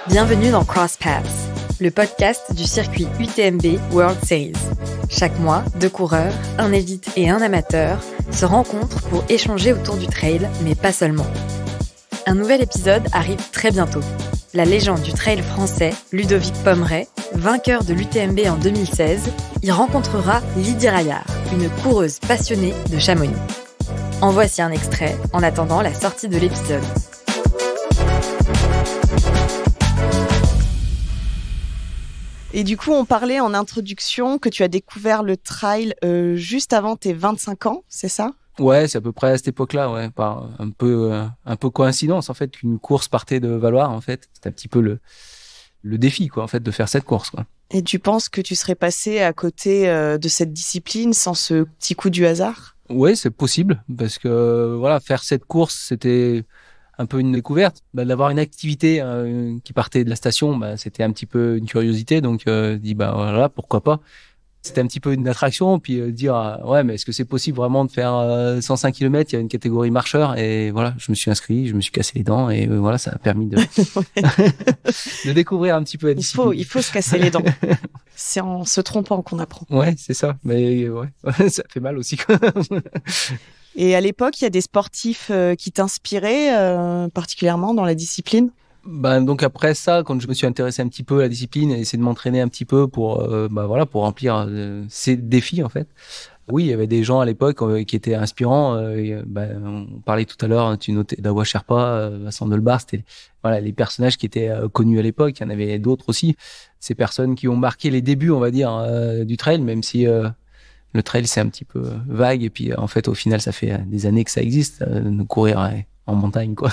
Bienvenue dans Cross Paths, le podcast du circuit UTMB World Series. Chaque mois, 2 coureurs, un élite et un amateur se rencontrent pour échanger autour du trail, mais pas seulement. Un nouvel épisode arrive très bientôt. La légende du trail français, Ludovic Pommeret, vainqueur de l'UTMB en 2016, y rencontrera Lydie Raillard, une coureuse passionnée de Chamonix. En voici un extrait en attendant la sortie de l'épisode. Et du coup, on parlait en introduction que tu as découvert le trail juste avant tes 25 ans, c'est ça ? Ouais, c'est à peu près à cette époque-là, ouais, par un peu coïncidence en fait qu'une course partait de Valloire en fait. C'était un petit peu le défi quoi en fait de faire cette course quoi. Et tu penses que tu serais passé à côté de cette discipline sans ce petit coup du hasard ? Ouais, c'est possible parce que voilà, faire cette course, c'était un peu une découverte. D'avoir une activité qui partait de la station, c'était un petit peu une curiosité, donc dit voilà, pourquoi pas. C'était un petit peu une attraction, puis dire ouais, mais est-ce que c'est possible vraiment de faire 105 km, il y a une catégorie marcheur, et voilà, je me suis inscrit, je me suis cassé les dents, et voilà, ça a permis de de découvrir un petit peu la discipline. Il faut se casser les dents. C'est en se trompant qu'on apprend. Ouais, c'est ça, mais ouais, ça fait mal aussi. Et à l'époque, il y a des sportifs qui t'inspiraient particulièrement dans la discipline ? Donc après ça, quand je me suis intéressé un petit peu à la discipline et essayé de m'entraîner un petit peu pour pour remplir ces défis en fait. Oui, il y avait des gens à l'époque qui étaient inspirants. On parlait tout à l'heure, tu notais Dawa Sherpa, Vincent Delbar, c'était les personnages qui étaient connus à l'époque. Il y en avait d'autres aussi. Ces personnes qui ont marqué les débuts, on va dire, du trail, même si le trail c'est un petit peu vague. Et puis en fait, au final, ça fait des années que ça existe de courir en montagne, quoi.